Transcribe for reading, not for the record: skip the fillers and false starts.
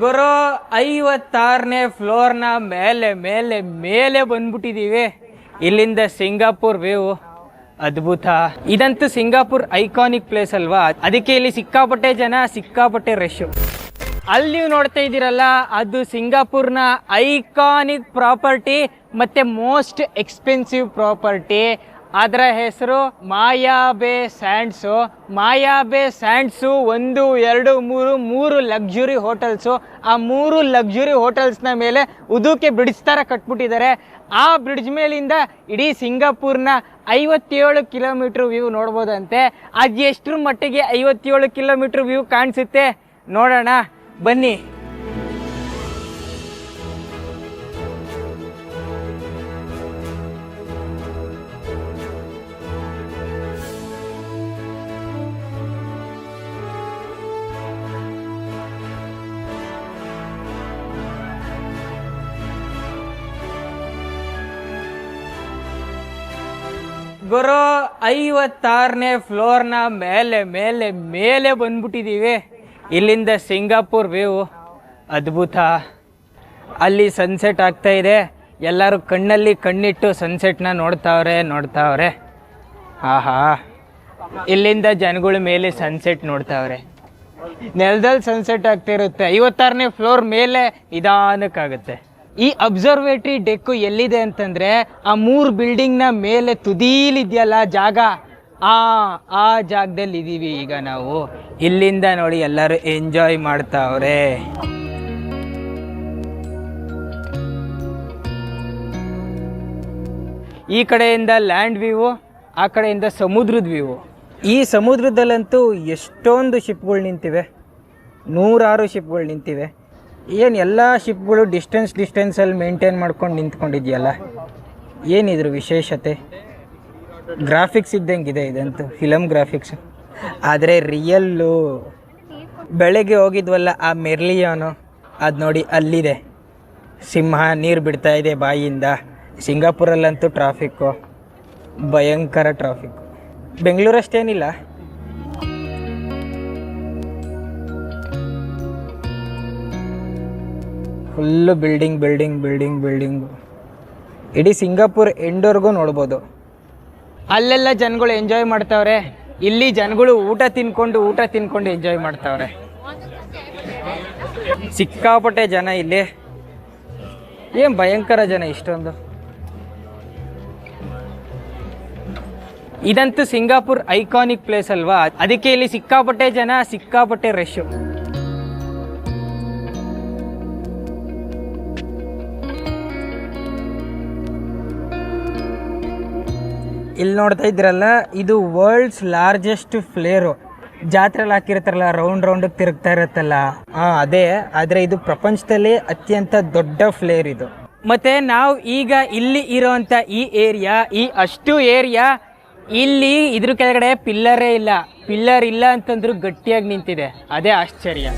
ಗುರು 56ನೇ ಫ್ಲೋರ್ನ ಮೇಲೆ ಮೇಲೆ ಮೇಲೆ ಬಂದ್ಬಿಟ್ಟಿದೀವಿ. ಇಲ್ಲಿಂದ ಸಿಂಗಾಪುರ್ ವ್ಯೂ ಅದ್ಭುತ. ಇದಂತೂ ಸಿಂಗಾಪುರ್ ಐಕಾನಿಕ್ ಪ್ಲೇಸ್ ಅಲ್ವಾ, ಅದಕ್ಕೆ ಇಲ್ಲಿ ಸಿಕ್ಕಾಪಟ್ಟೆ ಜನ, ಸಿಕ್ಕಾಪಟ್ಟೆ ರಶ್. ಅಲ್ಲಿ ನೀವು ನೋಡ್ತಾ ಇದ್ದೀರಲ್ಲ, ಅದು ಸಿಂಗಾಪುರ್ನ ಐಕಾನಿಕ್ ಪ್ರಾಪರ್ಟಿ ಮತ್ತೆ ಮೋಸ್ಟ್ ಎಕ್ಸ್ಪೆನ್ಸಿವ್ ಪ್ರಾಪರ್ಟಿ. ಅದರ ಹೆಸರು ಮಾಯಾಬೇ ಸ್ಯಾಂಡ್ಸು. ಮಾಯಾಬೇ ಸ್ಯಾಂಡ್ಸು 1, 2, 3 ಲಕ್ಸುರಿ ಹೋಟೆಲ್ಸು. ಆ 3 ಲಕ್ಸುರಿ ಹೋಟೆಲ್ಸ್ನ ಮೇಲೆ ಉದುಕೆ ಬ್ರಿಡ್ಜ್ ಥರ ಕಟ್ಬಿಟ್ಟಿದ್ದಾರೆ. ಆ ಬ್ರಿಡ್ಜ್ ಮೇಲಿಂದ ಇಡೀ ಸಿಂಗಾಪುರ್ನ 57 ಕಿಲೋಮೀಟ್ರ್ ವ್ಯೂ ನೋಡ್ಬೋದಂತೆ. ಅದು ಎಷ್ಟರ ಮಟ್ಟಿಗೆ 57 ಕಿಲೋಮೀಟ್ರ್ ವ್ಯೂ ಕಾಣಿಸುತ್ತೆ ನೋಡೋಣ ಬನ್ನಿ. ಗುರು 56ನೇ ಫ್ಲೋರ್ನ ಮೇಲೆ ಮೇಲೆ ಮೇಲೆ ಬಂದ್ಬಿಟ್ಟಿದ್ದೀವಿ. ಇಲ್ಲಿಂದ ಸಿಂಗಾಪುರ್ ವ್ಯೂ ಅದ್ಭುತ. ಅಲ್ಲಿ ಸನ್ಸೆಟ್ ಆಗ್ತಾ ಇದೆ. ಎಲ್ಲರೂ ಕಣ್ಣಲ್ಲಿ ಕಣ್ಣಿಟ್ಟು ಸನ್ಸೆಟ್ನ ನೋಡ್ತಾವ್ರೆ. ಆಹಾ, ಇಲ್ಲಿಂದ ಜನಗಳ ಮೇಲೆ ಸನ್ಸೆಟ್ ನೋಡ್ತಾವ್ರೆ. ನೆಲದಲ್ಲಿ ಸನ್ಸೆಟ್ ಆಗ್ತಾ ಇರುತ್ತೆ. 56ನೇ ಫ್ಲೋರ್ ಮೇಲೆ ನಿಧಾನಕ್ಕಾಗುತ್ತೆ. ಈ ಅಬ್ಸರ್ವೇಟ್ರಿ ಡೆಕ್ಕು ಎಲ್ಲಿದೆ ಅಂತಂದರೆ, ಆ 3 ಬಿಲ್ಡಿಂಗ್ನ ಮೇಲೆ ತುದೀಲಿದೆಯಲ್ಲ ಜಾಗ, ಆ ಜಾಗದಲ್ಲಿ ಇದ್ದೀವಿ ಈಗ ನಾವು. ಇಲ್ಲಿಂದ ನೋಡಿ ಎಲ್ಲರೂ ಎಂಜಾಯ್ ಮಾಡ್ತಾವ್ರೆ. ಈ ಕಡೆಯಿಂದ ಲ್ಯಾಂಡ್ ವ್ಯೂ, ಆ ಕಡೆಯಿಂದ ಸಮುದ್ರದ ವ್ಯೂ. ಈ ಸಮುದ್ರದಲ್ಲಂತೂ ಎಷ್ಟೊಂದು ಶಿಪ್ಗಳು ನಿಂತಿವೆ, 106 ಶಿಪ್ಗಳು ನಿಂತಿವೆ. ಏನು ಎಲ್ಲ ಶಿಪ್ಗಳು ಡಿಸ್ಟೆನ್ಸಲ್ಲಿ ಮೇಂಟೈನ್ ಮಾಡ್ಕೊಂಡು ನಿಂತ್ಕೊಂಡಿದೆಯಲ್ಲ, ಏನಿದ್ರು ವಿಶೇಷತೆ? ಗ್ರಾಫಿಕ್ಸ್ ಇದ್ದಂಗಿದೆ ಇದಂತೂ, ಫಿಲಮ್ ಗ್ರಾಫಿಕ್ಸ್. ಆದರೆ ರಿಯಲ್ಲು ಬೆಳಗ್ಗೆ ಹೋಗಿದ್ವಲ್ಲ ಆ ಮೆರ್ಲಿಯಾನು, ಅದು ನೋಡಿ ಅಲ್ಲಿದೆ ಸಿಂಹ ನೀರು ಬಿಡ್ತಾ ಇದೆ ಬಾಯಿಯಿಂದ. ಸಿಂಗಾಪುರಲ್ಲಂತೂ ಟ್ರಾಫಿಕ್ಕು ಭಯಂಕರ ಟ್ರಾಫಿಕ್ಕು. ಬೆಂಗಳೂರಷ್ಟೇನಿಲ್ಲ. Full building. ಇಡೀ ಸಿಂಗಾಪುರ್ ಎಂಡ್ವರೆಗೂ ನೋಡ್ಬೋದು. ಅಲ್ಲೆಲ್ಲ ಜನಗಳು ಎಂಜಾಯ್ ಮಾಡ್ತಾವ್ರೆ. ಇಲ್ಲಿ ಜನಗಳು ಊಟ ತಿನ್ಕೊಂಡು ಎಂಜಾಯ್ ಮಾಡ್ತಾವ್ರೆ. ಸಿಕ್ಕಾಪಟ್ಟೆ ಜನ ಇಲ್ಲಿ. ಏನು ಭಯಂಕರ ಜನ ಇಷ್ಟೊಂದು. ಇದಂತೂ ಸಿಂಗಾಪುರ್ ಐಕಾನಿಕ್ ಪ್ಲೇಸ್ ಅಲ್ವಾ, ಅದಕ್ಕೆ ಇಲ್ಲಿ ಸಿಕ್ಕಾಪಟ್ಟೆ ಜನ, ಸಿಕ್ಕಾಪಟ್ಟೆ ರಶ್. ಇಲ್ಲಿ ನೋಡ್ತಾ ಇದ್ರಲ್ಲ, ಇದು ವರ್ಲ್ಡ್ಸ್ ಲಾರ್ಜೆಸ್ಟ್ ಫ್ಲೇರು. ಜಾತ್ರೆಯಲ್ಲಿ ಹಾಕಿರ್ತಾರಲ್ಲ, ರೌಂಡ್ ತಿರುಗ್ತಾ ಇರುತ್ತಲ್ಲ, ಅದೇ. ಆದರೆ ಇದು ಪ್ರಪಂಚದಲ್ಲಿ ಅತ್ಯಂತ ದೊಡ್ಡ ಫ್ಲೇರ್ ಇದು. ಮತ್ತು ನಾವು ಈಗ ಇಲ್ಲಿ ಇರೋವಂಥ ಈ ಏರಿಯಾ, ಅಷ್ಟು ಏರಿಯಾ, ಇಲ್ಲಿ ಇದ್ರ ಕೆಳಗಡೆ ಪಿಲ್ಲರೇ ಇಲ್ಲ. ಪಿಲ್ಲರ್ ಇಲ್ಲ ಅಂತಂದ್ರೂ ಗಟ್ಟಿಯಾಗಿ ನಿಂತಿದೆ. ಅದೇ ಆಶ್ಚರ್ಯ.